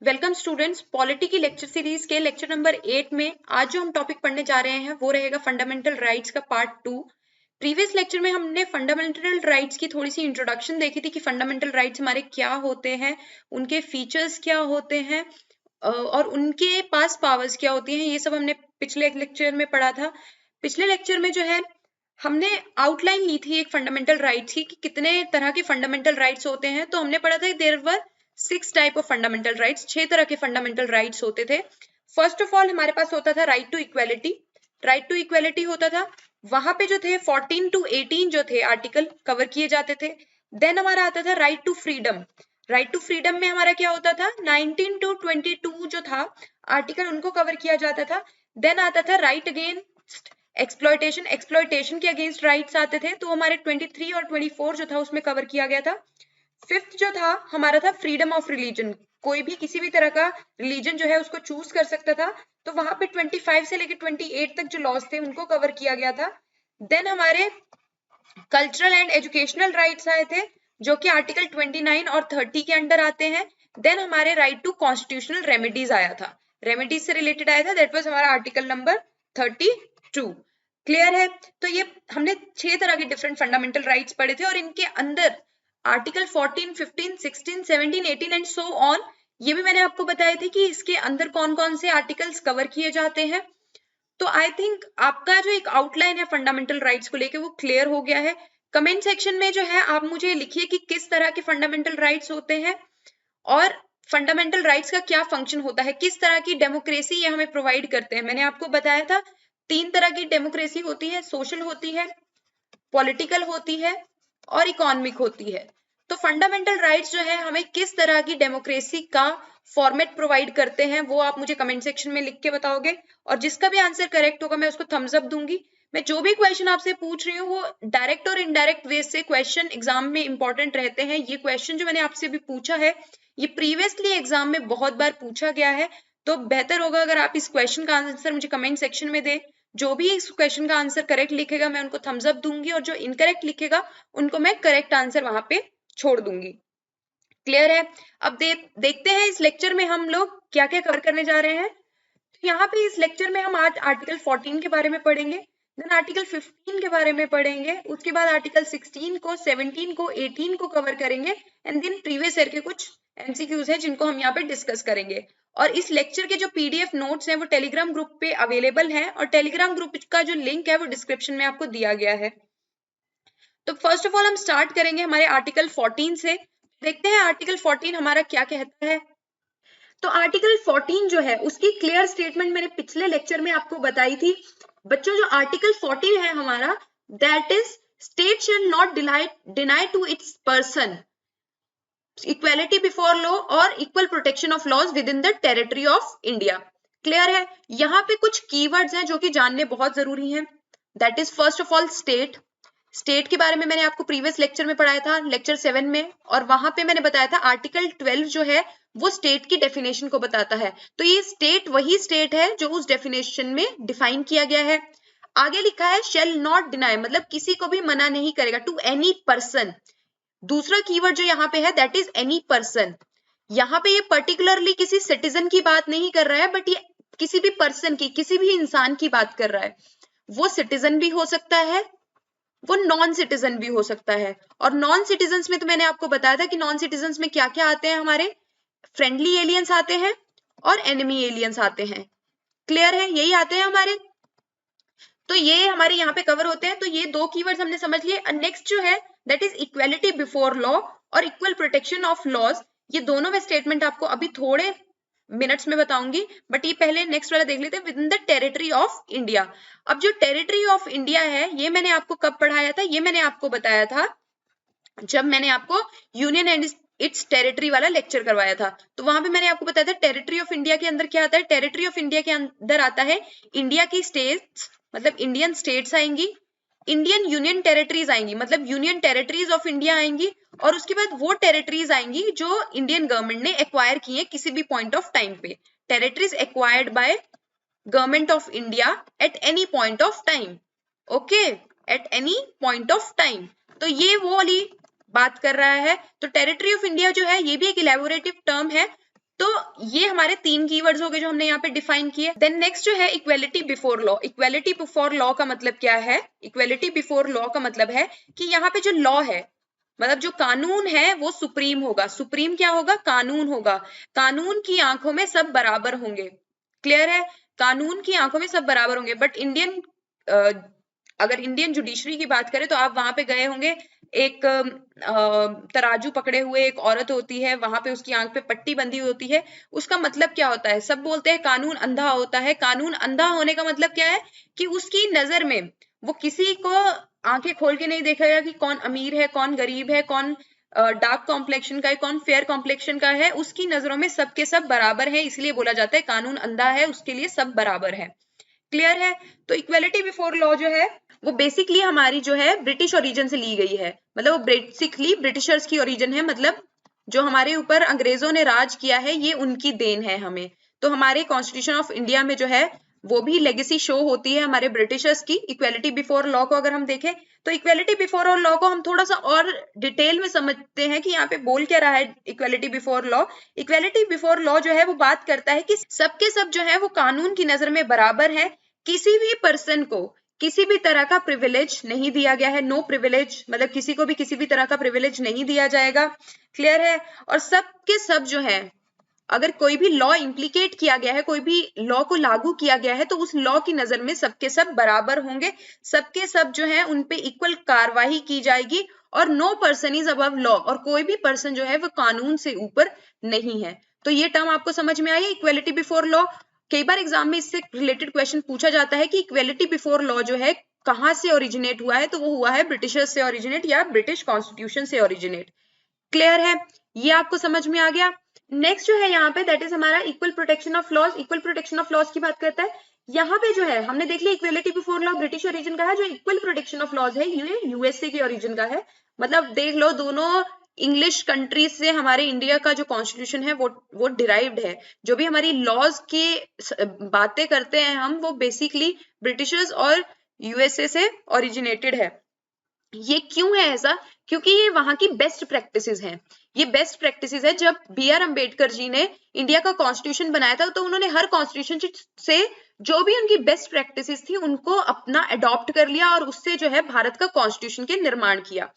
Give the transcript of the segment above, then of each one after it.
Welcome students, polity की lecture series के lecture number 8 में आज जो हम टॉपिक पढ़ने जा रहे हैं वो रहेगा फंडामेंटल राइट्स का पार्ट 2। प्रीवियस लेक्चर में हमने फंडामेंटल राइट्स की थोड़ी सी इंट्रोडक्शन देखी थी कि फंडामेंटल राइट्स हमारे क्या होते हैं, उनके फीचर्स क्या होते हैं और उनके पास पावर्स क्या होती हैं। ये सब हमने पिछले लेक्चर में पढ़ा था। पिछले लेक्चर में जो है हमने आउटलाइन ली थी एक फंडामेंटल राइट्स की कि कितने तरह के फंडामेंटल राइट्स होते हैं। तो हमने पढ़ा था there were 6 type of fundamental rights, 6 तरह के फंडामेंटल राइट्स होते थे। फर्स्ट ऑफ ऑल हमारे पास होता था right to equality. Right to equality होता था, वहां पे जो थे 14 to 18 जो थे आर्टिकल कवर किए जाते थे। देन हमारा आता था right to freedom. Right to freedom में हमारा क्या होता था, 19 to 22 जो था आर्टिकल उनको कवर किया जाता था। देन आता था राइट अगेंस्ट एक्सप्लॉयटेशन। एक्सप्लॉयटेशन के अगेंस्ट राइट्स आते थे, तो हमारे 23 और 24 जो था उसमें कवर किया गया था। फिफ्थ जो था हमारा था फ्रीडम ऑफ रिलीजन। कोई भी किसी भी तरह का रिलीजन जो है उसको चूज कर सकता था, तो वहां पे 25 से लेकर 28 तक जो लॉज थे उनको कवर किया गया था। देन हमारे कल्चरल एंड एजुकेशनल राइट्स आए थे जो कि आर्टिकल 29 और 30 के अंडर आते हैं। देन हमारे राइट टू कॉन्स्टिट्यूशनल रेमेडीज आया था, रेमेडीज से रिलेटेड आया था, दैट वाज हमारा आर्टिकल नंबर 32। क्लियर है? तो ये हमने 6 तरह के डिफरेंट फंडामेंटल राइट्स पढ़े थे और इनके अंदर आर्टिकल 14, 15, 16, 17, 18 एंड सो ऑन ये भी मैंने आपको बताए थे कि इसके अंदर कौन कौन से आर्टिकल्स कवर किए जाते हैं। तो आई थिंक आपका जो एक आउटलाइन है फंडामेंटल राइट्स को लेके वो क्लियर हो गया है। कमेंट सेक्शन में जो है आप मुझे लिखिए कि किस तरह के फंडामेंटल राइट्स होते हैं और फंडामेंटल राइट्स का क्या फंक्शन होता है, किस तरह की डेमोक्रेसी ये हमें प्रोवाइड करते हैं। मैंने आपको बताया था 3 तरह की डेमोक्रेसी होती है, सोशल होती है, पॉलिटिकल होती है और इकोनॉमिक होती है। तो फंडामेंटल राइट्स जो है हमें किस तरह की डेमोक्रेसी का फॉर्मेट प्रोवाइड करते हैं वो आप मुझे कमेंट सेक्शन में लिख के बताओगे, और जिसका भी आंसर करेक्ट होगा मैं उसको थम्स अप दूंगी। मैं जो भी क्वेश्चन आपसे पूछ रही हूँ वो डायरेक्ट और इनडायरेक्ट वे से क्वेश्चन एग्जाम में इंपॉर्टेंट रहते हैं। ये क्वेश्चन जो मैंने आपसे भी पूछा है ये प्रीवियसली एग्जाम में बहुत बार पूछा गया है, तो बेहतर होगा अगर आप इस क्वेश्चन का आंसर मुझे कमेंट सेक्शन में दे। जो भी इस क्वेश्चन का आंसर करेक्ट लिखेगा मैं उनको थम्स अप दूंगी और जो इनकरेक्ट लिखेगा उनको मैं करेक्ट आंसर वहां पे छोड़ दूंगी। क्लियर है? अब देखते हैं इस लेक्चर में हम लोग क्या क्या कवर करने जा रहे हैं। तो यहाँ पे इस लेक्चर में हम आज आर्टिकल 14 के बारे में पढ़ेंगे, देन आर्टिकल 15 के बारे में पढ़ेंगे, उसके बाद आर्टिकल 16 को, 17 को, 18 को कवर करेंगे एंड देन प्रीवियस ईयर के कुछ एमसीक्यूज है जिनको हम यहाँ पे डिस्कस करेंगे। और इस लेक्चर के जो पीडीएफ नोट्स हैं वो टेलीग्राम ग्रुप पे अवेलेबल हैं और टेलीग्राम ग्रुप का जो लिंक है वो डिस्क्रिप्शन में आपको दिया गया है। तो फर्स्ट ऑफ ऑल हम स्टार्ट करेंगे हमारे आर्टिकल 14 से। देखते हैं आर्टिकल 14 हमारा क्या कहता है। तो आर्टिकल 14 जो है उसकी क्लियर स्टेटमेंट मैंने पिछले लेक्चर में आपको बताई थी। बच्चों जो आर्टिकल 14 है हमारा, that is state shall not deny to its person equality before law और equal protection of laws within the territory of India. Clear है? यहाँ पे कुछ कीवर्ड्स हैं जो कि जानने बहुत जरूरी हैं। That is first of all state. State के बारे में मैंने आपको प्रीवियस लेक्चर में पढ़ाया था, लेक्चर 7 में, और वहां पे मैंने बताया था आर्टिकल 12 जो है वो स्टेट की डेफिनेशन को बताता है। तो ये स्टेट वही स्टेट है जो उस डेफिनेशन में डिफाइन किया गया है। आगे लिखा है शेल नॉट डिनाई, मतलब किसी को भी मना नहीं करेगा, टू एनी पर्सन। दूसरा कीवर्ड जो यहाँ पे है दैट इज एनी पर्सन। यहाँ पे ये पर्टिकुलरली किसी सिटीजन की बात नहीं कर रहा है, बट ये किसी भी पर्सन की, किसी भी इंसान की बात कर रहा है। वो सिटीजन भी हो सकता है, वो नॉन सिटीजन भी हो सकता है। और नॉन सिटीजन में तो मैंने आपको बताया था कि नॉन सिटीजन में क्या क्या आते हैं, हमारे फ्रेंडली एलियंस आते हैं और एनिमी एलियंस आते हैं। क्लियर है? यही आते हैं हमारे। तो ये हमारे यहाँ पे कवर होते हैं। तो ये 2 कीवर्ड्स हमने समझ लिए। नेक्स्ट जो है that is equality before law और इक्वल प्रोटेक्शन ऑफ लॉज। ये दोनों में स्टेटमेंट आपको अभी थोड़े मिनट्स में बताऊंगी, बट ये पहले नेक्स्ट वाला देख लेते हैं, with in the territory of India. अब जो टेरिटरी ऑफ इंडिया है ये मैंने आपको कब पढ़ाया था, ये मैंने आपको बताया था जब मैंने आपको यूनियन एंड इट्स टेरिटरी वाला लेक्चर करवाया था। तो वहां पे मैंने आपको बताया था टेरिटरी ऑफ इंडिया के अंदर क्या आता है। टेरिटरी ऑफ इंडिया के अंदर आता है इंडिया की स्टेट्स, मतलब इंडियन स्टेट्स आएंगी, इंडियन यूनियन टेरिटरीज आएंगी, मतलब यूनियन टेरिटरीज ऑफ इंडिया आएंगी, और उसके बाद वो टेरिटरीज आएंगी जो इंडियन गवर्नमेंट ने एक्वायर की है किसी भी पॉइंट ऑफ टाइम पे। Territories acquired by government of India at any point of time. Okay, at any point of time. तो ये वो वाली बात कर रहा है। तो टेरिटरी ऑफ इंडिया जो है ये भी एक इलेबोरेटिव टर्म है। तो ये हमारे 3 कीवर्ड्स हो गए जो हमने यहाँ पे डिफाइन किए। देन नेक्स्ट जो है equality before law. Equality before law का मतलब क्या है? इक्वेलिटी बिफोर लॉ का मतलब है कि यहाँ पे जो लॉ है, मतलब जो कानून है वो सुप्रीम होगा। सुप्रीम क्या होगा? कानून होगा। कानून की आंखों में सब बराबर होंगे। क्लियर है? कानून की आंखों में सब बराबर होंगे। बट इंडियन अगर इंडियन जुडिशरी की बात करें तो आप वहां पे गए होंगे, एक तराजू पकड़े हुए एक औरत होती है, वहां पे उसकी आंख पे पट्टी बंधी होती है। उसका मतलब क्या होता है? सब बोलते हैं कानून अंधा होता है। कानून अंधा होने का मतलब क्या है? कि उसकी नजर में वो किसी को आंखें खोल के नहीं देखेगा कि कौन अमीर है, कौन गरीब है, कौन डार्क कॉम्प्लेक्शन का है, कौन फेयर कॉम्प्लेक्शन का है। उसकी नजरों में सबके सब बराबर है, इसलिए बोला जाता है कानून अंधा है, उसके लिए सब बराबर है। क्लियर है? तो इक्वेलिटी बिफोर लॉ जो है वो बेसिकली हमारी जो है ब्रिटिश ओरिजिन से ली गई है। मतलब वो बेसिकली ब्रिटिशर्स की ओरिजिन है। मतलब जो हमारे ऊपर अंग्रेजों ने राज किया है ये उनकी देन है हमें। तो हमारे कॉन्स्टिट्यूशन ऑफ इंडिया में जो है वो भी लेगेसी शो होती है हमारे ब्रिटिशर्स की। इक्वेलिटी बिफोर लॉ को अगर हम देखें तो इक्वेलिटी बिफोर लॉ को हम थोड़ा सा और डिटेल में समझते हैं कि यहाँ पे बोल क्या रहा है equality before law. Equality before law जो है वो बात करता है कि सबके सब जो है वो कानून की नजर में बराबर है। किसी भी पर्सन को किसी भी तरह का प्रिविलेज नहीं दिया गया है। नो प्रिविलेज, मतलब किसी को भी किसी भी तरह का प्रिविलेज नहीं दिया जाएगा। क्लियर है? और सबके सब जो है, अगर कोई भी लॉ इम्प्लीकेट किया गया है, कोई भी लॉ को लागू किया गया है, तो उस लॉ की नजर में सबके सब बराबर होंगे। सबके सब जो है उन पे इक्वल कार्रवाई की जाएगी और no person is above law, और कोई भी पर्सन जो है वो कानून से ऊपर नहीं है। तो ये टर्म आपको समझ में आई, इक्वेलिटी बिफोर लॉ। कई बार एग्जाम में इससे रिलेटेड क्वेश्चन पूछा जाता है कि इक्वेलिटी बिफोर लॉ जो है कहां से ओरिजिनेट हुआ है, तो वो हुआ है ब्रिटिशर्स से ओरिजिनेट या ब्रिटिश कॉन्स्टिट्यूशन से ओरिजिनेट। क्लियर है? ये आपको समझ में आ गया। नेक्स्ट जो है यहाँ पे दैट इज हमारा equal protection of laws. Equal protection of laws की बात करता है। यहाँ पे जो है हमने देख लिया equality before law British origin का है, जो इक्वल प्रोटेक्शन ऑफ लॉज है ये यूएसए के ओरिजिन का है। मतलब देख लो दोनों इंग्लिश कंट्रीज से हमारे इंडिया का जो कॉन्स्टिट्यूशन है वो डिराइव्ड है। जो भी हमारी लॉज की बातें करते हैं हम, वो बेसिकली ब्रिटिशर्स और यूएसए से ओरिजिनेटेड है। ये क्यों है ऐसा? क्योंकि ये वहां की बेस्ट प्रैक्टिसेस हैं। ये बेस्ट प्रैक्टिसेस है। जब बी आर अम्बेडकर जी ने इंडिया का कॉन्स्टिट्यूशन बनाया था तो उन्होंने हर कॉन्स्टिट्यूशन से जो भी उनकी बेस्ट प्रैक्टिसेस थी उनको अपना अडॉप्ट कर लिया और उससे जो है भारत का कॉन्स्टिट्यूशन के निर्माण किया।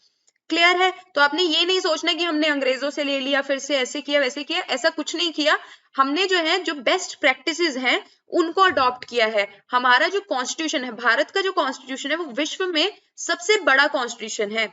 क्लियर है? तो आपने ये नहीं सोचना कि हमने अंग्रेजों से ले लिया, फिर से ऐसे किया वैसे किया, ऐसा कुछ नहीं किया। हमने जो है जो बेस्ट प्रैक्टिसेस हैं उनको अडॉप्ट किया है। हमारा जो कॉन्स्टिट्यूशन है, भारत का जो कॉन्स्टिट्यूशन है, वो विश्व में सबसे बड़ा कॉन्स्टिट्यूशन है।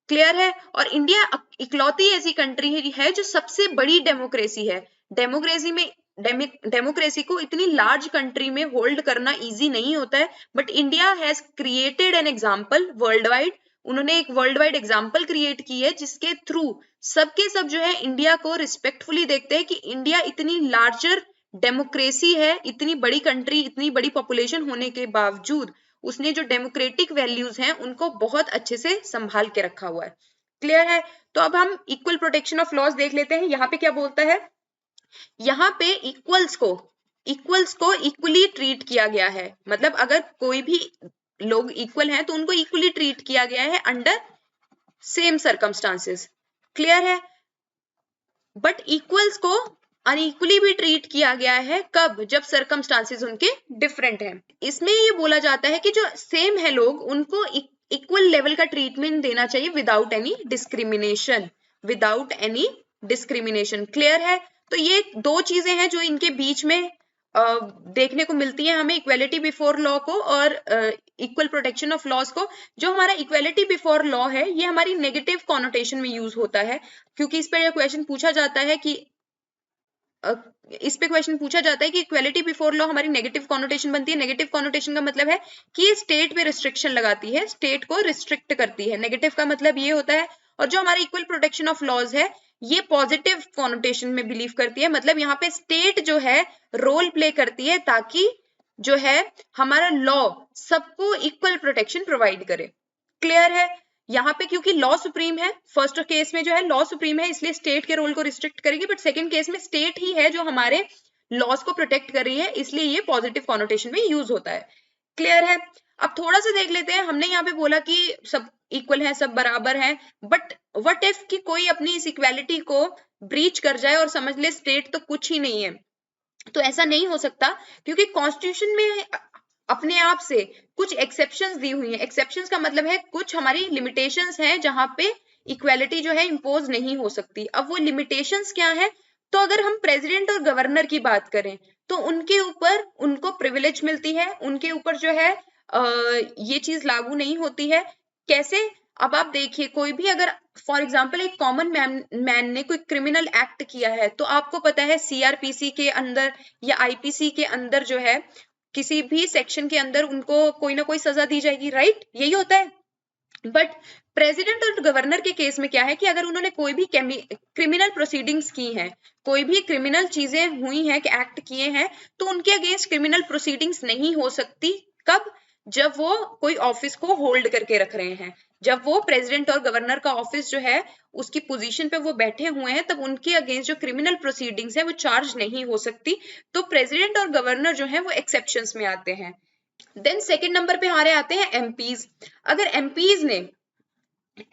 क्लियर है? और इंडिया इकलौती ऐसी कंट्री है जो सबसे बड़ी डेमोक्रेसी है। डेमोक्रेसी में डेमोक्रेसी को इतनी लार्ज कंट्री में होल्ड करना इजी नहीं होता है, but India has created an example world wide. उन्होंने एक वर्ल्ड वाइड एग्जाम्पल क्रिएट की है जिसके थ्रू सबके सब जो है इंडिया को रिस्पेक्टफुली देखते हैं कि इंडिया इतनी लार्जर डेमोक्रेसी है, इतनी बड़ी कंट्री, इतनी बड़ी पॉपुलेशन होने के बावजूद उसने जो डेमोक्रेटिक वैल्यूज हैं उनको बहुत अच्छे से संभाल के रखा हुआ है। क्लियर है? तो अब हम इक्वल प्रोटेक्शन ऑफ लॉज देख लेते हैं। यहाँ पे क्या बोलता है? यहाँ पे इक्वल्स को इक्वली ट्रीट किया गया है। मतलब अगर कोई भी लोग इक्वल हैं तो उनको इक्वली ट्रीट किया गया है अंडर सेम सर्कमस्टांसेस। क्लियर है? बट इक्वल्स को अनइक्वली भी ट्रीट किया गया है। कब? जब सर्कमस्टांसेस उनके डिफरेंट हैं। इसमें ये बोला जाता है कि जो सेम है लोग उनको इक्वल लेवल का ट्रीटमेंट देना चाहिए without any discrimination. Without any discrimination. Clear है? तो ये दो चीजें हैं जो इनके बीच में देखने को मिलती है हमें, इक्वेलिटी बिफोर लॉ को और इक्वल प्रोटेक्शन ऑफ लॉज को। जो हमारा इक्वेलिटी बिफोर लॉ है ये हमारी नेगेटिव कॉनोटेशन में यूज होता है, क्योंकि इस पे क्वेश्चन पूछा जाता है कि इक्वेलिटी बिफोर लॉ हमारी नेगेटिव कॉनोटेशन बनती है। नेगेटिव कॉनोटेशन का मतलब है कि ये स्टेट पे रिस्ट्रिक्शन लगाती है, स्टेट को रिस्ट्रिक्ट करती है। नेगेटिव का मतलब ये होता है। और जो हमारी इक्वल प्रोटेक्शन ऑफ लॉज है ये पॉजिटिव कॉनोटेशन में बिलीव करती है। मतलब यहाँ पे स्टेट जो है रोल प्ले करती है ताकि जो है हमारा लॉ सबको इक्वल प्रोटेक्शन प्रोवाइड करे। क्लियर है? यहाँ पे क्योंकि लॉ सुप्रीम है, फर्स्ट केस में जो है लॉ सुप्रीम है इसलिए स्टेट के रोल को रिस्ट्रिक्ट करेगी, बट सेकंड केस में स्टेट ही है जो हमारे लॉस को प्रोटेक्ट कर रही है, इसलिए ये पॉजिटिव कॉनोटेशन में यूज होता है। क्लियर है? अब थोड़ा सा देख लेते हैं। हमने यहाँ पे बोला कि सब इक्वल है, सब बराबर हैं, बट व्हाट इफ कि कोई अपनी इस इक्वालिटी को ब्रीच कर जाए और समझ ले स्टेट तो कुछ ही नहीं है। तो ऐसा नहीं हो सकता, क्योंकि कॉन्स्टिट्यूशन में अपने आप से कुछ एक्सेप्शंस दी हुई हैं। एक्सेप्शंस का मतलब है कुछ हमारी लिमिटेशंस हैं जहां पे इक्वालिटी जो है इम्पोज नहीं हो सकती। अब वो लिमिटेशंस क्या है, तो अगर हम प्रेसिडेंट और गवर्नर की बात करें तो उनके ऊपर उनको प्रिविलेज मिलती है, उनके ऊपर जो है ये चीज लागू नहीं होती है। कैसे? अब आप देखिए, कोई भी अगर फॉर एग्जाम्पल एक कॉमन मैन ने कोई क्रिमिनल एक्ट किया है, तो आपको पता है सीआरपीसी के अंदर या आईपीसी के अंदर जो है किसी भी सेक्शन के अंदर उनको कोई ना कोई सजा दी जाएगी, राइट? यही होता है। बट प्रेसिडेंट और गवर्नर के केस में क्या है कि अगर उन्होंने कोई भी क्रिमिनल प्रोसीडिंग्स की हैं, कोई भी क्रिमिनल चीजें हुई हैं कि एक्ट किए हैं, तो उनके अगेंस्ट क्रिमिनल प्रोसीडिंग्स नहीं हो सकती। कब? जब वो कोई ऑफिस को होल्ड करके रख रहे हैं, जब वो प्रेसिडेंट और गवर्नर का ऑफिस जो है उसकी पोजीशन पे वो बैठे हुए हैं, तब उनके अगेंस्ट जो क्रिमिनल प्रोसीडिंग्स है वो चार्ज नहीं हो सकती। तो प्रेसिडेंट और गवर्नर जो है वो एक्सेप्शंस में आते हैं। देन सेकंड नंबर पे हमारे आते हैं एमपीज। अगर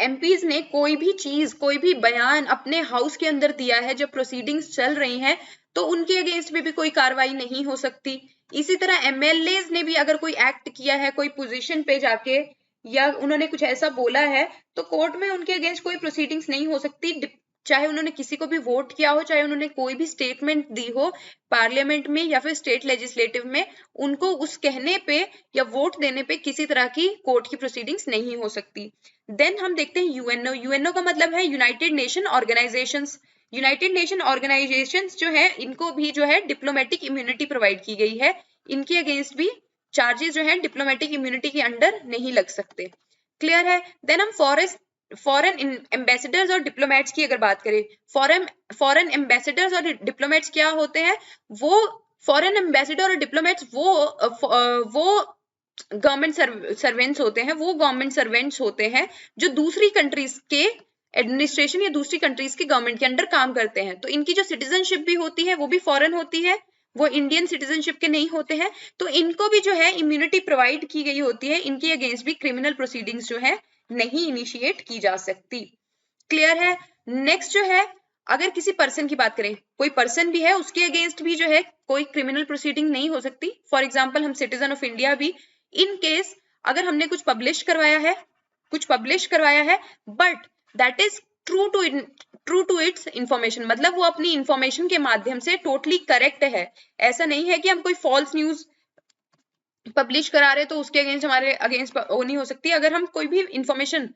एमपीज ने कोई भी चीज, कोई भी बयान अपने हाउस के अंदर दिया है जब प्रोसीडिंग्स चल रही हैं, तो उनके अगेंस्ट में भी कोई कार्रवाई नहीं हो सकती। इसी तरह एमएलएज ने भी अगर कोई एक्ट किया है कोई पोजीशन पे जाके, या उन्होंने कुछ ऐसा बोला है, तो कोर्ट में उनके अगेंस्ट कोई प्रोसीडिंग्स नहीं हो सकती। चाहे उन्होंने किसी को भी वोट किया हो, चाहे उन्होंने कोई भी स्टेटमेंट दी हो पार्लियामेंट में या फिर स्टेट लेजिस्लेटिव में, उनको उस कहने पे या वोट देने पे किसी तरह की कोर्ट की प्रोसीडिंग्स नहीं हो सकती। देन हम देखते हैं यूएनओ। यूएनओ का मतलब है United nation organisations. United nation organisations जो है इनको भी जो है डिप्लोमेटिक इम्यूनिटी प्रोवाइड की गई है। इनके अगेंस्ट भी चार्जेस जो है डिप्लोमेटिक इम्यूनिटी के अंडर नहीं लग सकते। क्लियर है? देन हम फॉरेन एम्बेसडर्स और डिप्लोमेट्स की अगर बात करें, फॉरेन एम्बेसडर्स और डिप्लोमेट्स क्या होते हैं? वो फॉरेन एम्बेसडर और डिप्लोमेट्स वो गवर्नमेंट सर्वेंट्स होते हैं, वो गवर्नमेंट सर्वेंट्स होते हैं जो दूसरी कंट्रीज के एडमिनिस्ट्रेशन या दूसरी कंट्रीज के गवर्नमेंट के अंडर काम करते हैं। तो इनकी जो सिटीजनशिप भी होती है वो भी फॉरेन होती है, वो इंडियन सिटीजनशिप के नहीं होते हैं। तो इनको भी जो है इम्यूनिटी प्रोवाइड की गई होती है, इनके अगेंस्ट भी क्रिमिनल प्रोसीडिंग्स जो है नहीं इनिशिएट की जा सकती। क्लियर है? नेक्स्ट जो है, अगर किसी पर्सन की बात करें, कोई पर्सन भी है उसके अगेंस्ट भी जो है कोई क्रिमिनल प्रोसीडिंग नहीं हो सकती। फॉर एग्जाम्पल हम सिटीजन ऑफ इंडिया भी, इन केस अगर हमने कुछ पब्लिश करवाया है but that is true to its information, मतलब वो अपनी इंफॉर्मेशन के माध्यम से टोटली करेक्ट है। ऐसा नहीं है कि हम कोई फॉल्स न्यूज पब्लिश करा रहे तो उसके अगेंस्ट हमारे अगेंस्ट वो नहीं हो सकती। अगर हम कोई भी इंफॉर्मेशन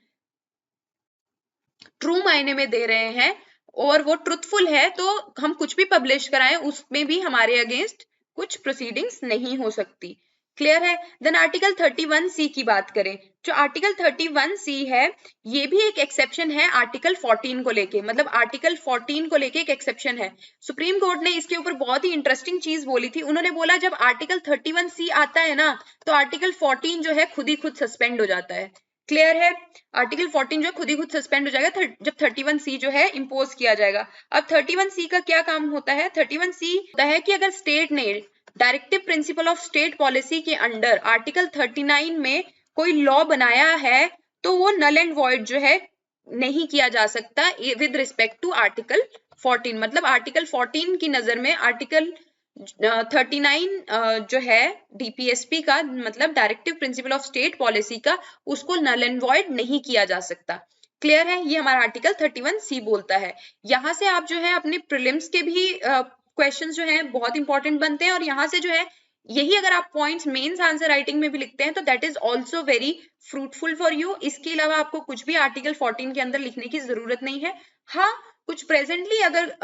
ट्रू मायने में दे रहे हैं और वो ट्रुथफुल है, तो हम कुछ भी पब्लिश कराएं उसमें भी हमारे अगेंस्ट कुछ प्रोसीडिंग्स नहीं हो सकती। क्लियर है? देन आर्टिकल 31C की बात करें, जो आर्टिकल 31C है ये भी एक एक्सेप्शन है आर्टिकल 14 को लेके, मतलब आर्टिकल 14 को लेके एक एक्सेप्शन है। सुप्रीम कोर्ट ने इसके ऊपर बहुत ही इंटरेस्टिंग चीज बोली थी। उन्होंने बोला जब आर्टिकल 31C आता है ना, तो आर्टिकल 14 जो है खुद ही खुद सस्पेंड हो जाता है। क्लियर है? आर्टिकल 14 जो खुद ही खुद सस्पेंड हो जाएगा जब 31C जो है इंपोज किया जाएगा। अब 31C का क्या काम होता है? 31C होता है कि अगर स्टेट ने directive principle of state policy के अंडर आर्टिकल 39 में कोई लॉ बनाया है, तो वो नल एंड वॉइड जो है नहीं किया जा सकता विद रिस्पेक्ट टू आर्टिकल 14। मतलब आर्टिकल 14 की नजर में आर्टिकल 39 जो है डीपीएसपी का, मतलब directive principle of state policy का, उसको नल एंड वॉइड नहीं किया जा सकता। क्लियर है? ये हमारा आर्टिकल 31C बोलता है। यहां से आप जो है अपने प्रीलिम्स के भी क्वेश्चंस जो है बहुत इंपॉर्टेंट बनते हैं, और यहाँ से जो है यही अगर आप पॉइंट्स मेंस आंसर राइटिंग में भी लिखते हैं तो that is also very fruitful for you. इसके अलावा आपको कुछ भी आर्टिकल 14 के अंदर लिखने की जरूरत नहीं है। हाँ, कुछ प्रेजेंटली अगर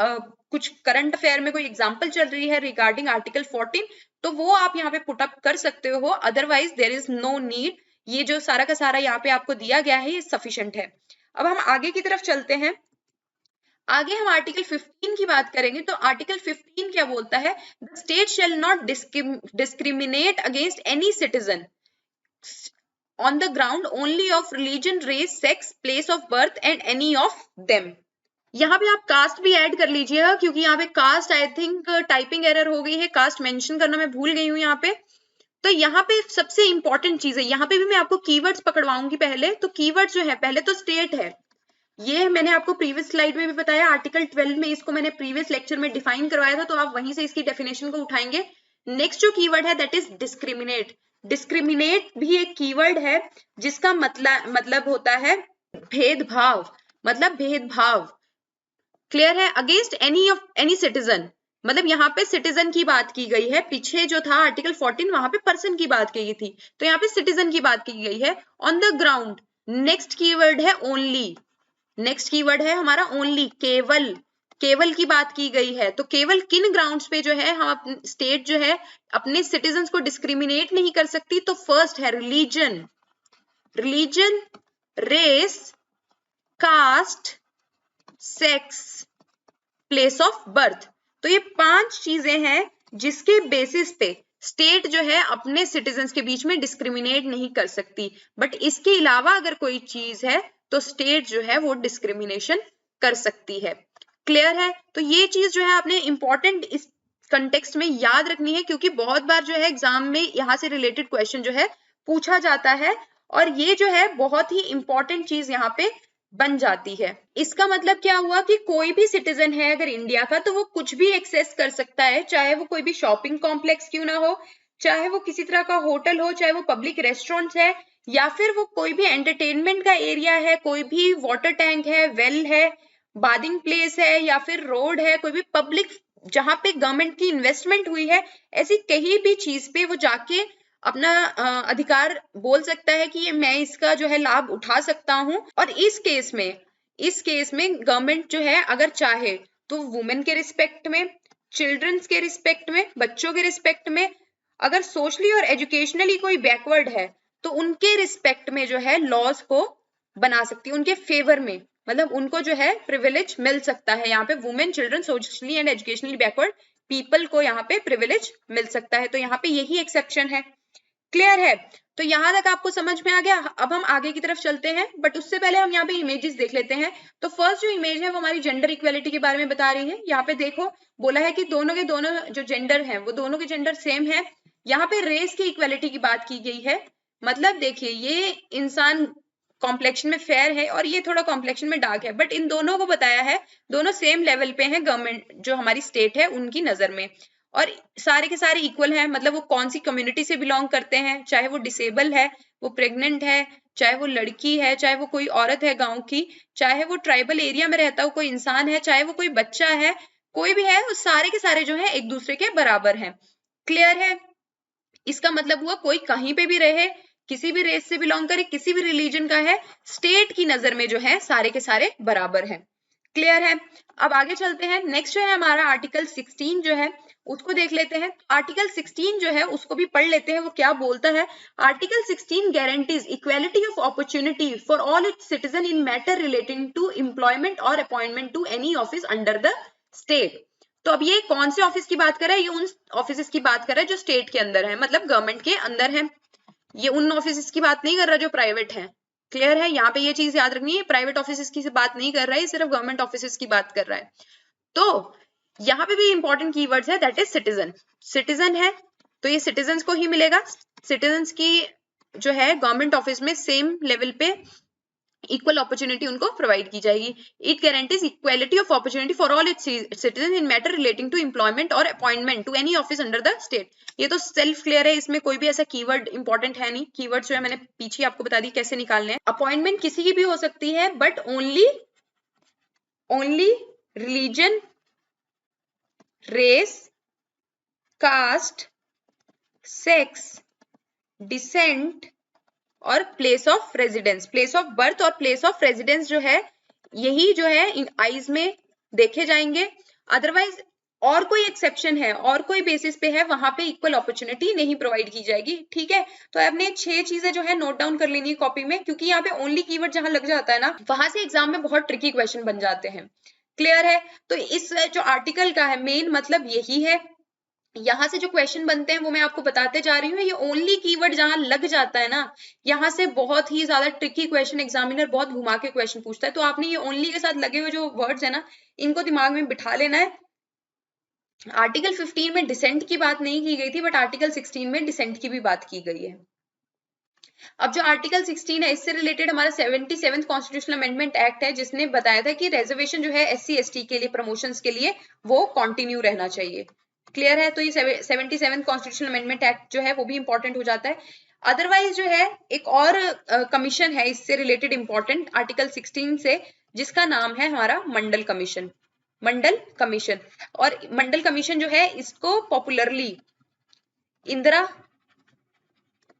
कुछ करंट अफेयर में कोई एग्जांपल चल रही है रिगार्डिंग आर्टिकल 14, तो वो आप यहाँ पे पुट अप कर सकते हो, otherwise there is no need. ये जो सारा का सारा यहाँ पे आपको दिया गया है ये सफिशिएंट है। अब हम आगे की तरफ चलते हैं। आगे हम आर्टिकल 15 की बात करेंगे। तो आर्टिकल 15 क्या बोलता है? The state shall not discriminate against any citizen on the ground only of religion, race, sex, place of birth and any of them। यहाँ पे आप कास्ट भी ऐड कर लीजिएगा, क्योंकि यहाँ पे caste I think typing error हो गई है, कास्ट मेंशन करना मैं भूल गई हूँ यहाँ पे। तो यहाँ पे सबसे इंपॉर्टेंट चीज है, यहाँ पे भी मैं आपको कीवर्ड्स पकड़वाऊंगी पहले। तो कीवर्ड्स जो है, पहले तो स्टेट है, ये मैंने आपको प्रीवियस स्लाइड में भी बताया, आर्टिकल 12 में इसको मैंने प्रीवियस लेक्चर में डिफाइन करवाया था, तो आप वहीं से इसकी डेफिनेशन को उठाएंगे। नेक्स्ट जो कीवर्ड है दैट इज डिस्क्रिमिनेट। डिस्क्रिमिनेट भी एक कीवर्ड है जिसका मतलब होता है भेदभाव, मतलब भेदभाव। क्लियर है? अगेंस्ट एनी सिटीजन, मतलब यहाँ पे सिटीजन की बात की गई है। पीछे जो था आर्टिकल 14 वहां पे पर्सन की बात की गई थी, तो यहाँ पे सिटीजन की बात की गई है। On the ground, next keyword है ओनली। नेक्स्ट कीवर्ड है हमारा ओनली, केवल। केवल की बात की गई है, तो केवल किन ग्राउंड्स पे जो है हम स्टेट जो है अपने सिटीजन्स को डिस्क्रिमिनेट नहीं कर सकती, तो फर्स्ट है religion, religion, race, caste, sex, place of birth. तो ये 5 चीजें हैं जिसके बेसिस पे स्टेट जो है अपने सिटीजन्स के बीच में डिस्क्रिमिनेट नहीं कर सकती। बट इसके अलावा अगर कोई चीज है तो स्टेट जो है वो डिस्क्रिमिनेशन कर सकती है। क्लियर है? तो ये चीज जो है आपने इंपॉर्टेंट इस कंटेक्स्ट में याद रखनी है, क्योंकि बहुत बार जो है एग्जाम में यहाँ से रिलेटेड क्वेश्चन जो है पूछा जाता है, और ये जो है बहुत ही इंपॉर्टेंट चीज यहाँ पे बन जाती है। इसका मतलब क्या हुआ कि कोई भी सिटीजन है अगर इंडिया का, तो वो कुछ भी एक्सेस कर सकता है, चाहे वो कोई भी शॉपिंग कॉम्प्लेक्स क्यों ना हो, चाहे वो किसी तरह का होटल हो, चाहे वो पब्लिक रेस्टोरेंट है, या फिर वो कोई भी एंटरटेनमेंट का एरिया है, कोई भी वाटर टैंक है, वेल है, बाथिंग प्लेस है, या फिर रोड है, कोई भी पब्लिक जहां पे गवर्नमेंट की इन्वेस्टमेंट हुई है, ऐसी कहीं भी चीज पे वो जाके अपना अधिकार बोल सकता है कि ये मैं इसका जो है लाभ उठा सकता हूं। और इस केस में गवर्नमेंट जो है अगर चाहे तो वुमेन के रिस्पेक्ट में, चिल्ड्रंस के रिस्पेक्ट में, बच्चों के रिस्पेक्ट में, अगर सोशली और एजुकेशनली कोई बैकवर्ड है तो उनके रिस्पेक्ट में जो है लॉज को बना सकती है, उनके फेवर में, मतलब उनको जो है प्रिविलेज मिल सकता है। यहाँ पे women, children, socially and educationally backward people को यहाँ पे प्रिविलेज मिल सकता है, तो यहाँ पे यही एक्सेप्शन है। क्लियर है? तो यहां तक आपको समझ में आ गया। अब हम आगे की तरफ चलते हैं, बट उससे पहले हम यहाँ पे इमेजेस देख लेते हैं। तो फर्स्ट जो इमेज है वो हमारी जेंडर इक्वेलिटी के बारे में बता रही है। यहाँ पे देखो बोला है कि दोनों के दोनों जो जेंडर हैं वो दोनों के जेंडर सेम है। यहाँ पे रेस की इक्वेलिटी की बात की गई है, मतलब देखिए ये इंसान कॉम्प्लेक्शन में फेयर है और ये थोड़ा कॉम्प्लेक्शन में डार्क है, बट इन दोनों को बताया है दोनों सेम लेवल पे हैं गवर्नमेंट जो हमारी स्टेट है उनकी नजर में, और सारे के सारे इक्वल हैं। मतलब वो कौन सी कम्युनिटी से बिलोंग करते हैं, चाहे वो डिसेबल है, वो प्रेग्नेंट है, चाहे वो लड़की है, चाहे वो कोई औरत है गांव की, चाहे वो ट्राइबल एरिया में रहता हो कोई इंसान है, चाहे वो कोई बच्चा है, कोई भी है, वो सारे के सारे जो है एक दूसरे के बराबर हैं। क्लियर है? इसका मतलब हुआ कोई कहीं पे भी रहे, किसी भी रेस से बिलोंग करे, किसी भी रिलीजन का है, स्टेट की नजर में जो है सारे के सारे बराबर हैं। क्लियर है? अब आगे चलते हैं। नेक्स्ट जो है हमारा आर्टिकल 16 जो है उसको देख लेते हैं। आर्टिकल 16 जो है उसको भी पढ़ लेते हैं, वो क्या बोलता है। Article 16 guarantees equality of opportunity for all its citizen in matter relating to employment और appointment to any office under the state. तो अब ये कौन से ऑफिस की बात कर रहा है, ये उन ऑफिस की बात कर रहा है जो स्टेट के अंदर है, मतलब गवर्नमेंट के अंदर है। ये उन ऑफिस की बात नहीं कर रहा जो प्राइवेट है। क्लियर है? यहाँ पे ये चीज याद रखनी है, प्राइवेट ऑफिस की बात नहीं कर रहा है, सिर्फ गवर्नमेंट ऑफिस की बात कर रहा है। तो यहाँ पे भी इंपॉर्टेंट कीवर्ड्स है, दैट इज सिटीजन। सिटीजन है तो ये सिटीजन्स को ही मिलेगा। सिटीजन्स की जो है गवर्नमेंट ऑफिस में सेम लेवल पे इक्वल अपॉर्चुनिटी उनको प्रोवाइड की जाएगी। It guarantees equality of opportunity for all its citizen in matter relating to employment और appointment to any office under the state. ये तो सेल्फ क्लियर है, इसमें कोई भी ऐसा कीवर्ड इंपॉर्टेंट है नहीं। कीवर्ड जो है मैंने पीछे आपको बता दी कैसे निकालने हैं। अपॉइंटमेंट किसी की भी हो सकती है, but only religion, race, caste, sex, descent और place of residence, place of birth और प्लेस ऑफ रेजिडेंस जो है यही जो है इन आइज में देखे जाएंगे। अदरवाइज और कोई एक्सेप्शन है और कोई बेसिस पे है वहां पे इक्वल अपॉर्चुनिटी नहीं प्रोवाइड की जाएगी। ठीक है? तो आपने 6 चीजें जो है नोट डाउन कर लेनी है कॉपी में, क्योंकि यहाँ पे ओनली कीवर्ड जहां लग जाता है ना वहां से एग्जाम में बहुत ट्रिकी क्वेश्चन बन जाते हैं। क्लियर है? तो इस जो आर्टिकल का है मेन मतलब यही है। यहाँ से जो क्वेश्चन बनते हैं वो मैं आपको बताते जा रही हूँ। ये ओनली कीवर्ड जहां लग जाता है ना, यहाँ से बहुत ही ज्यादा ट्रिकी क्वेश्चन, एग्जामिनर बहुत घुमा के क्वेश्चन पूछता है। तो आपने ये ओनली के साथ लगे हुए जो वर्ड्स है ना इनको दिमाग में बिठा लेना है। आर्टिकल 15 में डिसेंट की बात नहीं की गई थी, बट आर्टिकल 16 में डिसेंट की भी बात की गई है। अब जो आर्टिकल 16 है इससे रिलेटेड हमारा 77th कॉन्स्टिट्यूशनल अमेंडमेंट एक्ट है, जिसने बताया था कि रिजर्वेशन जो है SC ST के लिए प्रमोशंस के लिए वो कंटिन्यू रहना चाहिए। क्लियर है? तो ये 77th कॉन्स्टिट्यूशनल अमेंडमेंट एक्ट जो है वो भी इंपॉर्टेंट हो जाता है। अदरवाइज जो है एक और कमीशन है इससे रिलेटेड इंपॉर्टेंट आर्टिकल 16 से, जिसका नाम है हमारा मंडल कमीशन। मंडल कमीशन, और मंडल कमीशन जो है इसको पॉपुलरली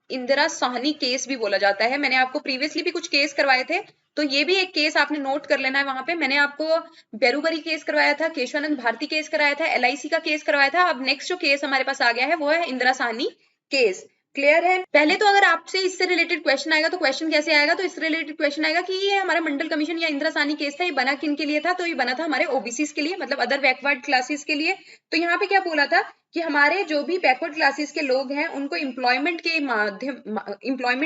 इंदिरा साहनी केस भी बोला जाता है। मैंने आपको प्रीवियसली भी कुछ केस करवाए थे, तो ये भी एक केस आपने नोट कर लेना है वहां पे। मैंने आपको बेरूबरी केस करवाया था, केशवानंद भारती केस कराया था, LIC का केस करवाया था। अब नेक्स्ट जो केस हमारे पास आ गया है वो है इंदिरा साहनी केस। क्लियर है? पहले तो अगर आपसे इससे रिलेटेड क्वेश्चन आएगा तो क्वेश्चन कैसे आएगा, तो इससे रिलेटेड क्वेश्चन आएगा कि ये हमारा मंडल कमीशन या इंदिरा साहनी केस था, ये बना किन के लिए था, तो ये बना था हमारे ओबीसी के लिए, मतलब अदर बैकवर्ड क्लासेस के लिए। तो यहाँ पे क्या बोला था कि हमारे जो भी बैकवर्ड क्लासेस के लोग हैं उनको एम्प्लॉयमेंट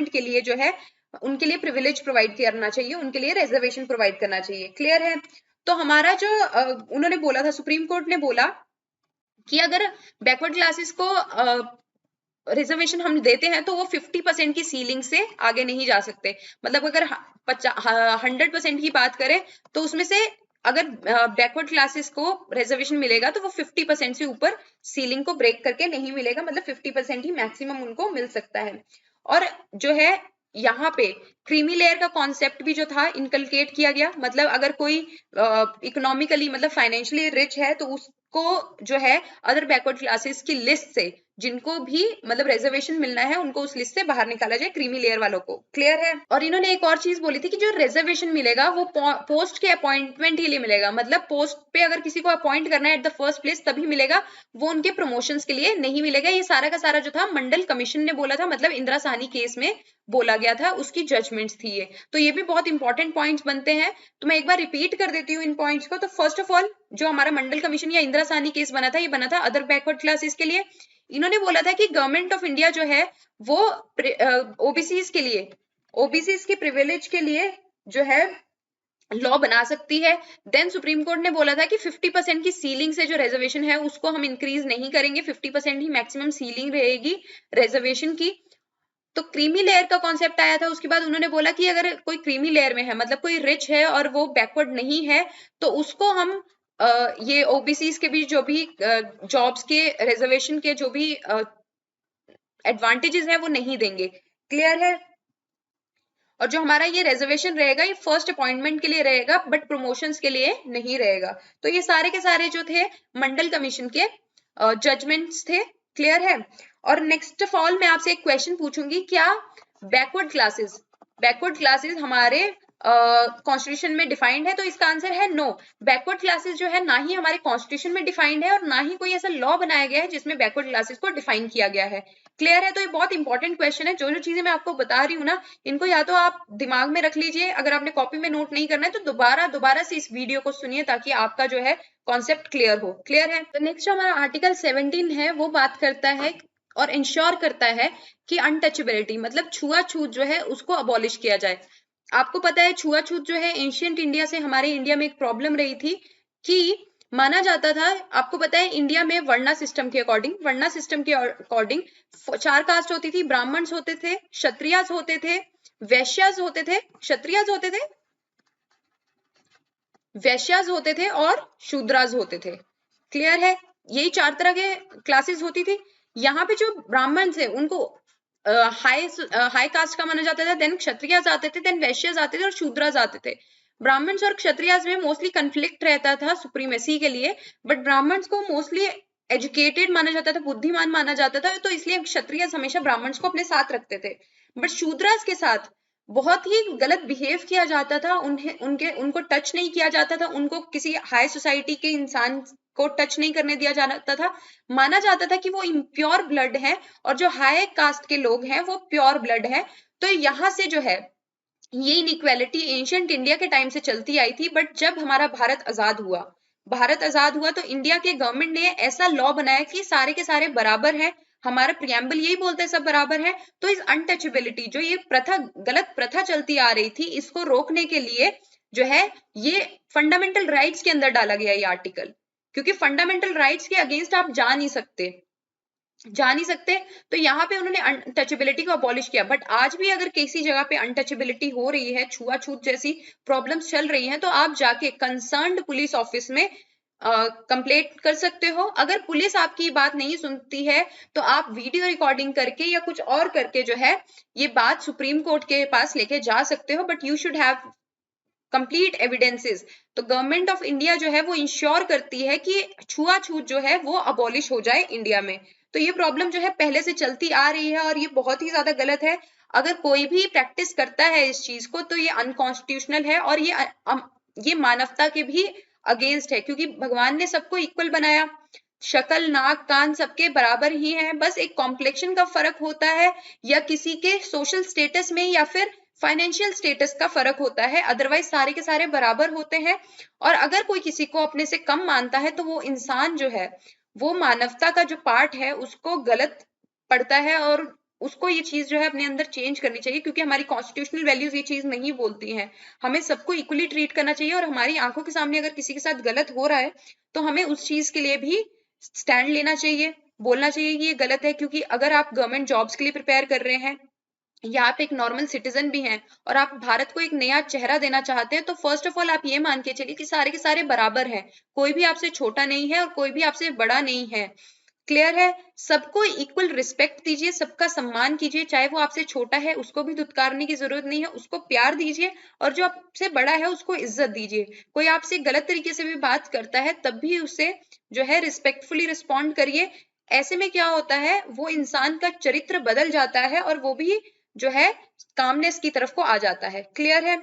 के लिए जो है उनके लिए प्रिविलेज प्रोवाइड करना चाहिए, उनके लिए रिजर्वेशन प्रोवाइड करना चाहिए। क्लियर है? तो हमारा जो उन्होंने बोला था, सुप्रीम कोर्ट ने बोला कि अगर बैकवर्ड क्लासेस को रिजर्वेशन हम देते हैं तो वो 50% की सीलिंग से आगे नहीं जा सकते। मतलब अगर 100% की बात करें तो उसमें से अगर बैकवर्ड क्लासेस को रिजर्वेशन मिलेगा तो वो 50% से ऊपर सीलिंग को ब्रेक करके नहीं मिलेगा, मतलब 50% ही मैक्सिमम उनको मिल सकता है। और जो है यहाँ पे क्रीमी लेयर का कॉन्सेप्ट भी जो था इनकलकेट किया गया, मतलब अगर कोई इकोनॉमिकली मतलब फाइनेंशियली रिच है तो उसको जो है अदर बैकवर्ड क्लासेस की लिस्ट से जिनको भी मतलब रिजर्वेशन मिलना है उनको उस लिस्ट से बाहर निकाला जाए, क्रीमी लेयर वालों को। क्लियर है? और इन्होंने एक और चीज बोली थी कि जो रिजर्वेशन मिलेगा वो पोस्ट के अपॉइंटमेंट ही लिए मिलेगा, मतलब पोस्ट पे अगर किसी को अपॉइंट करना है एट द फर्स्ट प्लेस तभी मिलेगा, वो उनके प्रमोशंस के लिए नहीं मिलेगा। ये सारा का सारा जो था मंडल कमीशन ने बोला था, मतलब इंदिरा साहनी केस में बोला गया था, उसकी जजमेंट्स थी ये। तो ये भी बहुत इंपॉर्टेंट पॉइंट्स बनते हैं, तो मैं एक बार रिपीट कर देती हूँ इन पॉइंट्स को। तो फर्स्ट ऑफ ऑल जो हमारा मंडल कमीशन या इंदिरा साहनी केस बना था, ये बना था अदर बैकवर्ड क्लासेस के लिए। इन्होंने बोला था कि गवर्नमेंट ऑफ इंडिया जो है वो ओबीसीज के लिए, ओबीसीज के प्रिविलेज के लिए जो है लॉ बना सकती है। देन सुप्रीम कोर्ट ने बोला था कि 50% की सीलिंग से जो रिजर्वेशन है उसको हम इंक्रीज नहीं करेंगे, 50% ही मैक्सिमम सीलिंग रहेगी रिजर्वेशन की। तो क्रीमी लेयर का कॉन्सेप्ट आया था। उसके बाद उन्होंने बोला कि अगर कोई क्रीमी लेयर में है, मतलब कोई रिच है और वो बैकवर्ड नहीं है, तो उसको हम ये ओबीसीज के भी जो भी जॉब्स के रिजर्वेशन के जो भी एडवांटेजेस है वो नहीं देंगे। क्लियर है? और जो हमारा ये रिजर्वेशन रहेगा ये फर्स्ट अपॉइंटमेंट के लिए रहेगा, बट प्रमोशंस के लिए नहीं रहेगा। तो ये सारे के सारे जो थे मंडल कमीशन के जजमेंट्स थे। क्लियर है? और नेक्स्ट ऑफ ऑल मैं आपसे एक क्वेश्चन पूछूंगी, क्या बैकवर्ड क्लासेस हमारे कॉन्स्टिट्यूशन में डिफाइंड है? तो इसका आंसर है नो। बैकवर्ड क्लासेस जो है ना ही हमारे कॉन्स्टिट्यूशन में डिफाइंड है और ना ही कोई ऐसा लॉ बनाया गया है जिसमें बैकवर्ड क्लासेस को डिफाइन किया गया है। क्लियर है? तो ये बहुत इंपॉर्टेंट क्वेश्चन है। जो जो चीजें मैं आपको बता रही हूँ ना, इनको या तो आप दिमाग में रख लीजिए, अगर आपने कॉपी में नोट नहीं करना है तो दोबारा से इस वीडियो को सुनिए ताकि आपका जो है कॉन्सेप्ट क्लियर हो। क्लियर है? तो नेक्स्ट हमारा आर्टिकल 17 है, वो बात करता है और इंश्योर करता है कि अनटचेबिलिटी मतलब छुआछूत जो है उसको अबॉलिश किया जाए। आपको पता है छुआछूत जो है एंशियंट इंडिया से हमारे इंडिया में एक प्रॉब्लम रही थी कि माना जाता था, आपको पता है इंडिया में वर्णा सिस्टम के अकॉर्डिंग 4 कास्ट होती थी। ब्राह्मण्स होते थे, क्षत्रियास होते थे, वैश्यास होते थे, वैश्यास होते थे और शूद्रास होते थे। क्लियर है? यही 4 तरह के क्लासेस होती थी। यहाँ पे जो ब्राह्मण थे उनको हाई कास्ट का माना जाता था, देन क्षत्रियास आते थे, देन वैश्यास आते थे और शूद्रास आते थे। ब्राह्मण्स और क्षत्रियास में मोस्टली कन्फ्लिक्ट रहता था सुप्रीमेसी के लिए, बट ब्राह्मण्स को मोस्टली एजुकेटेड माना जाता था, बुद्धिमान माना जाता था, तो इसलिए क्षत्रियास हमेशा ब्राह्मण्स को अपने साथ रखते थे। बट शूद्रास के साथ बहुत ही गलत बिहेव किया जाता था, उनको टच नहीं किया जाता था, उनको किसी हाई सोसाइटी के इंसान को टच नहीं करने दिया जाता था। माना जाता था कि वो इम्प्योर ब्लड है और जो हाई कास्ट के लोग हैं वो प्योर ब्लड है। तो यहाँ से जो है ये इनइक्वालिटी एंशिएंट इंडिया के टाइम से चलती आई थी, बट जब हमारा भारत आजाद हुआ तो इंडिया के गवर्नमेंट ने ऐसा लॉ बनाया कि सारे के सारे बराबर हैं, हमारा प्रियम्बल यही बोलते हैं सब बराबर है। तो इस अनटचेबिलिटी जो ये गलत प्रथा चलती आ रही थी, इसको रोकने के लिए जो है ये फंडामेंटल राइट्स के अंदर डाला गया ये आर्टिकल, क्योंकि फंडामेंटल राइट्स के अगेंस्ट आप जा नहीं सकते। जा नहीं सकते, तो यहाँ पे उन्होंने अनटचेबिलिटी को अबॉलिश किया। बट आज भी अगर किसी जगह पे अनटचेबिलिटी हो रही है, छुआछूत जैसी प्रॉब्लम्स चल रही हैं, तो आप जाके कंसर्न्ड पुलिस ऑफिस में कंप्लेंट कर सकते हो। अगर पुलिस आपकी बात नहीं सुनती है तो आप वीडियो रिकॉर्डिंग करके या कुछ और करके जो है ये बात सुप्रीम कोर्ट के पास लेके जा सकते हो, but you should have complete evidences. तो गवर्नमेंट ऑफ इंडिया जो है वो इंश्योर करती है कि छुआछूत जो है वो अबॉलिश हो जाए इंडिया में। तो ये प्रॉब्लम जो है पहले से चलती आ रही है और ये बहुत ही ज्यादा गलत है। अगर कोई भी प्रैक्टिस करता है इस चीज को तो ये अनकॉन्स्टिट्यूशनल है और ये मानवता के भी अगेंस्ट है, क्योंकि भगवान ने सबको इक्वल बनाया, शक्ल नाक कान सबके बराबर ही हैं, बस एक कॉम्प्लेक्शन का फर्क होता है या किसी के सोशल स्टेटस में या फिर फाइनेंशियल स्टेटस का फर्क होता है, अदरवाइज सारे के सारे बराबर होते हैं। और अगर कोई किसी को अपने से कम मानता है तो वो इंसान जो है वो मानवता का जो पार्ट है उसको गलत पड़ता है और उसको ये चीज जो है अपने अंदर चेंज करनी चाहिए, क्योंकि हमारी कॉन्स्टिट्यूशनल वैल्यूज ये चीज नहीं बोलती हैं। हमें सबको इक्वली ट्रीट करना चाहिए और हमारी आंखों के सामने अगर किसी के साथ गलत हो रहा है तो हमें उस चीज के लिए भी स्टैंड लेना चाहिए, बोलना चाहिए कि ये गलत है। क्योंकि अगर आप गवर्नमेंट जॉब्स के लिए प्रिपेयर कर रहे हैं या आप एक नॉर्मल सिटीजन भी हैं और आप भारत को एक नया चेहरा देना चाहते हैं, तो फर्स्ट ऑफ ऑल आप ये मान के चलिए कि सारे के सारे बराबर हैं, कोई भी आपसे छोटा नहीं है और कोई भी आपसे बड़ा नहीं है। क्लियर है? सबको इक्वल रिस्पेक्ट दीजिए, सबका सम्मान कीजिए, चाहे वो आपसे छोटा है उसको भी धुतकारने की जरूरत नहीं है, उसको प्यार दीजिए, और जो आपसे बड़ा है उसको इज्जत दीजिए। कोई आपसे गलत तरीके से भी बात करता है तब भी उसे जो है रिस्पेक्टफुली रिस्पॉन्ड करिए। ऐसे में क्या होता है, वो इंसान का चरित्र बदल जाता है और वो भी जो है कामनेस की तरफ को आ जाता है। क्लियर है?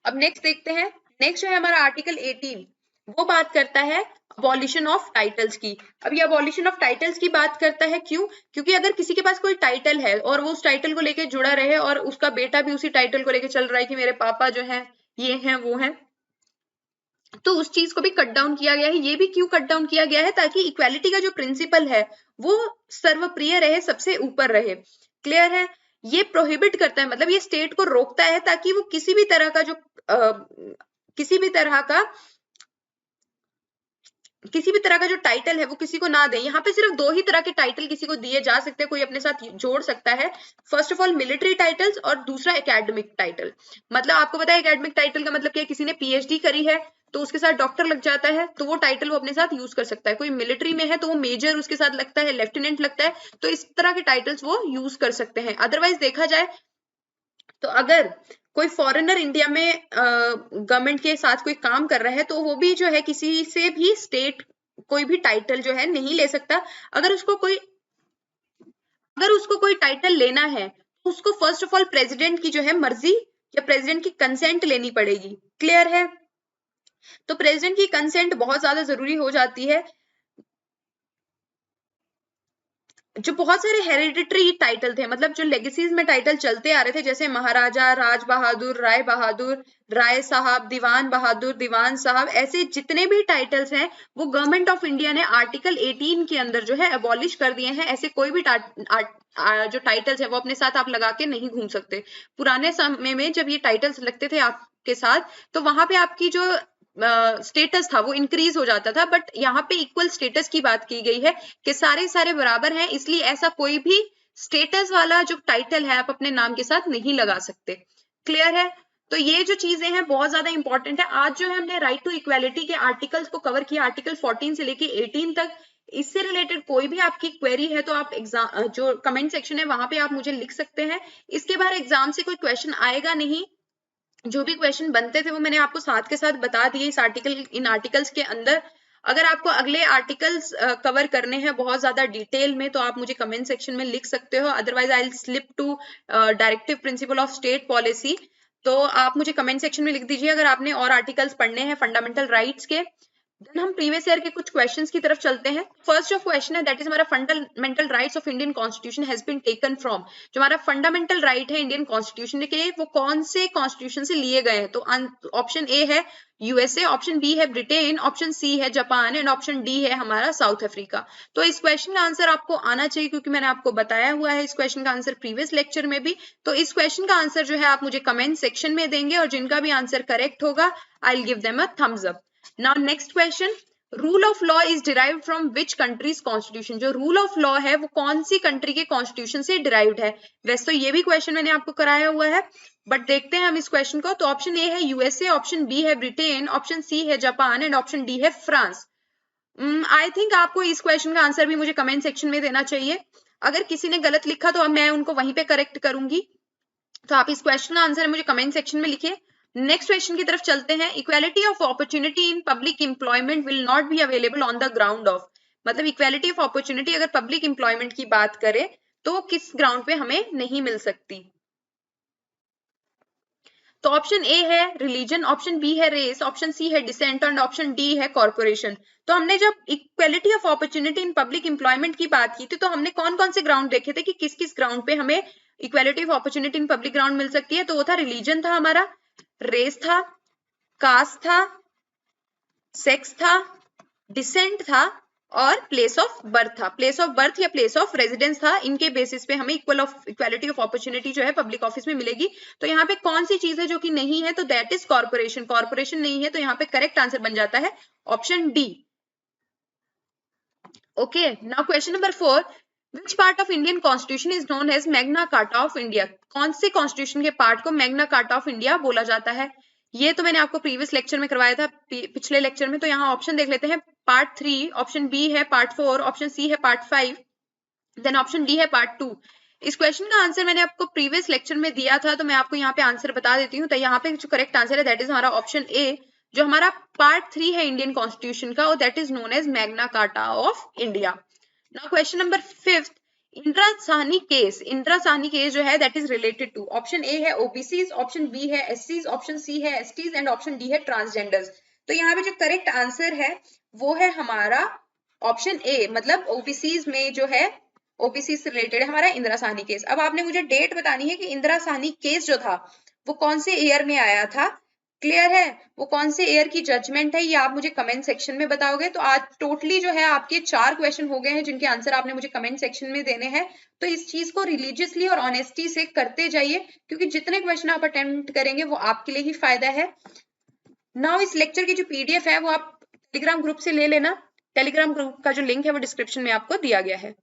अब नेक्स्ट देखते हैं। नेक्स्ट जो है हमारा आर्टिकल 18, वो बात करता है अबॉलिशन ऑफ टाइटल्स की। अब ये अबॉलिशन ऑफ टाइटल्स की बात करता है क्यों? क्योंकि अगर किसी के पास कोई टाइटल है और वो उस टाइटल को लेके जुड़ा रहे और उसका बेटा भी उसी टाइटल को लेके चल रहा है कि मेरे पापा जो है ये हैं वो हैं, तो उस चीज को भी कट डाउन किया गया है। ये भी क्यों कट डाउन किया गया है? ताकि इक्वालिटी का जो प्रिंसिपल है वो सर्वप्रिय रहे, सबसे ऊपर रहे। क्लियर है? ये प्रोहिबिट करता है, मतलब ये स्टेट को रोकता है ताकि वो किसी भी तरह का जो किसी भी तरह का जो टाइटल है वो किसी को ना दे। यहाँ पे सिर्फ दो ही तरह के टाइटल किसी को दिए जा सकते हैं, कोई अपने साथ जोड़ सकता है। First of all military titles और दूसरा एकेडमिक टाइटल। मतलब आपको पता है एकेडमिक टाइटल का मतलब क्या है? किसी ने पीएचडी करी है तो उसके साथ डॉक्टर लग जाता है, तो वो टाइटल वो अपने साथ यूज कर सकता है। कोई मिलिट्री में है तो वो मेजर उसके साथ लगता है, लेफ्टिनेंट लगता है, तो इस तरह के टाइटल्स वो यूज कर सकते हैं। अदरवाइज देखा जाए तो अगर कोई फॉरेनर इंडिया में गवर्नमेंट के साथ कोई काम कर रहा है तो वो भी जो है किसी से भी स्टेट कोई भी टाइटल जो है नहीं ले सकता। अगर उसको कोई टाइटल लेना है तो उसको फर्स्ट ऑफ ऑल प्रेसिडेंट की जो है मर्जी या प्रेसिडेंट की कंसेंट लेनी पड़ेगी। क्लियर है? तो प्रेसिडेंट की कंसेंट बहुत ज्यादा जरूरी हो जाती है। जो बहुत सारे हेरिडिटरी टाइटल थे, मतलब जो लेगेसीज में टाइटल चलते आ रहे थे, जैसे महाराजा, राज बहादुर, राय साहब, दीवान बहादुर, दीवान साहब, ऐसे जितने भी टाइटल्स हैं वो गवर्नमेंट ऑफ इंडिया ने आर्टिकल 18 के अंदर जो है अबॉलिश कर दिए हैं। ऐसे कोई भी जो टाइटल्स है वो अपने साथ आप लगा के नहीं घूम सकते। पुराने समय में जब ये टाइटल्स लगते थे आपके साथ तो वहां पे आपकी जो स्टेटस था वो इंक्रीज हो जाता था, बट यहाँ पे इक्वल स्टेटस की बात की गई है कि सारे सारे बराबर हैं, इसलिए ऐसा कोई भी स्टेटस वाला जो टाइटल है आप अपने नाम के साथ नहीं लगा सकते। क्लियर है? तो ये जो चीजें हैं बहुत ज्यादा इंपॉर्टेंट है। आज जो है हमने राइट टू इक्वालिटी के आर्टिकल्स को कवर किया, आर्टिकल 14 से लेके 18 तक। इससे रिलेटेड कोई भी आपकी क्वेरी है तो आप एग्जाम जो कमेंट सेक्शन है वहां पे आप मुझे लिख सकते हैं। इसके बाहर एग्जाम से कोई क्वेश्चन आएगा नहीं। जो भी क्वेश्चन बनते थे वो मैंने आपको साथ के साथ बता दिए इन आर्टिकल्स के अंदर। अगर आपको अगले आर्टिकल्स कवर करने हैं बहुत ज्यादा डिटेल में तो आप मुझे कमेंट सेक्शन में लिख सकते हो। Otherwise I will slip to directive principle of state policy, तो आप मुझे कमेंट सेक्शन में लिख दीजिए अगर आपने और आर्टिकल्स पढ़ने हैं फंडामेंटल राइट्स के। देन हम प्रीवियस ईयर के कुछ क्वेश्चंस की तरफ चलते हैं। फर्स्ट जो क्वेश्चन है दैट इज हमारा fundamental rights of Indian constitution has been taken from. जो हमारा फंडामेंटल राइट है इंडियन कॉन्स्टिट्यूशन के वो कौन से कॉन्स्टिट्यूशन से लिए गए हैं? तो ऑप्शन ए है यूएसए, ऑप्शन बी है ब्रिटेन, ऑप्शन सी है जापान एंड ऑप्शन डी है हमारा साउथ अफ्रीका। तो इस क्वेश्चन का आंसर आपको आना चाहिए क्योंकि मैंने आपको बताया हुआ है इस क्वेश्चन का आंसर प्रीवियस लेक्चर में भी। तो इस क्वेश्चन का आंसर जो है आप मुझे कमेंट सेक्शन में देंगे और जिनका भी आंसर करेक्ट होगा I will give them a thumbs up. Now next question, rule of law is derived from which countries constitution, जो रूल ऑफ लॉ है वो कौन सी कंट्री के कॉन्स्टिट्यूशन से डिराइव्ड है। वैसे तो ये भी क्वेश्चन मैंने आपको कराया हुआ है, बट देखते हैं हम इस क्वेश्चन को। तो ऑप्शन ए है यूएसए, ऑप्शन बी है ब्रिटेन, ऑप्शन सी है जापान एंड ऑप्शन डी है फ्रांस। आई थिंक आपको इस क्वेश्चन का आंसर भी मुझे कमेंट सेक्शन में देना चाहिए। अगर किसी ने गलत लिखा तो अब मैं उनको वहीं पे करेक्ट करूंगी। तो आप इस क्वेश्चन का आंसर मुझे कमेंट सेक्शन में लिखिए। नेक्स्ट क्वेश्चन की तरफ चलते हैं। Equality of opportunity in public employment will not be available on the ground of, मतलब इक्वालिटी ऑफ अपॉर्चुनिटी अगर पब्लिक एम्प्लॉयमेंट की बात करें तो किस ग्राउंड पे हमें नहीं मिल सकती। तो ऑप्शन ए है रिलीजन, ऑप्शन बी है रेस, ऑप्शन सी है डिसेंट एंड ऑप्शन डी है कॉर्पोरेशन। तो हमने जब equality of opportunity in public employment की बात की थी तो हमने कौन कौन से ग्राउंड देखे थे कि किस किस ग्राउंड पे हमें equality of opportunity in public ground मिल सकती है। तो वो था रिलीजन था हमारा, रेस था, कास्ट था, सेक्स था, डिसेंट था और प्लेस ऑफ बर्थ था। प्लेस ऑफ बर्थ या प्लेस ऑफ रेजिडेंस था, इनके बेसिस पे हमें इक्वालिटी ऑफ अपॉर्चुनिटी जो है पब्लिक ऑफिस में मिलेगी। तो यहाँ पे कौन सी चीज है जो कि नहीं है, तो दैट इज कॉर्पोरेशन। कॉर्पोरेशन नहीं है तो यहाँ पे करेक्ट आंसर बन जाता है option D. Okay, now question number 4, which part of Indian constitution is known as Magna Carta of India. कौन से कॉन्स्टिट्यूशन के पार्ट को मैग्ना कार्टा ऑफ इंडिया बोला जाता है। ये तो मैंने आपको प्रीवियस लेक्चर में करवाया था, पिछले लेक्चर में। तो यहाँ ऑप्शन देख लेते हैं। पार्ट 3, ऑप्शन बी है पार्ट 4, ऑप्शन सी है पार्ट 5, देन ऑप्शन डी है पार्ट 2। इस क्वेश्चन का आंसर मैंने आपको प्रीवियस लेक्चर में दिया था, तो मैं आपको यहाँ पे आंसर बता देती हूँ। तो यहाँ पे जो करेक्ट आंसर है दैट इज हमारा ऑप्शन ए, जो हमारा पार्ट 3 है इंडियन कॉन्स्टिट्यूशन का, और that is known as Magna Carta of India. Now question number 5, Indira Sawhney case. Indira Sawhney case जो है that is related to, option A है ओबीसीज, ऑप्शन बी है एससीज, ऑप्शन सी है एसटीज एंड ऑप्शन डी है ट्रांसजेंडर्स। तो यहाँ पे जो करेक्ट आंसर है वो है हमारा ऑप्शन ए, मतलब ओबीसीज में जो है ओबीसी से रिलेटेड है हमारा इंदिरा साहनी केस। अब आपने मुझे डेट बतानी है कि इंदिरा साहनी केस जो था वो कौन से ईयर में आया था। क्लियर है, वो कौन से ईयर की जजमेंट है ये आप मुझे कमेंट सेक्शन में बताओगे। तो आज टोटली जो है आपके 4 क्वेश्चन हो गए हैं जिनके आंसर आपने मुझे कमेंट सेक्शन में देने हैं। तो इस चीज को रिलीजियसली और ऑनेस्टी से करते जाइए, क्योंकि जितने क्वेश्चन आप अटेम्प्ट करेंगे वो आपके लिए ही फायदा है। नाउ इस लेक्चर की जो पीडीएफ है वो आप टेलीग्राम ग्रुप से ले लेना। टेलीग्राम ग्रुप का जो लिंक है वो डिस्क्रिप्शन में आपको दिया गया है।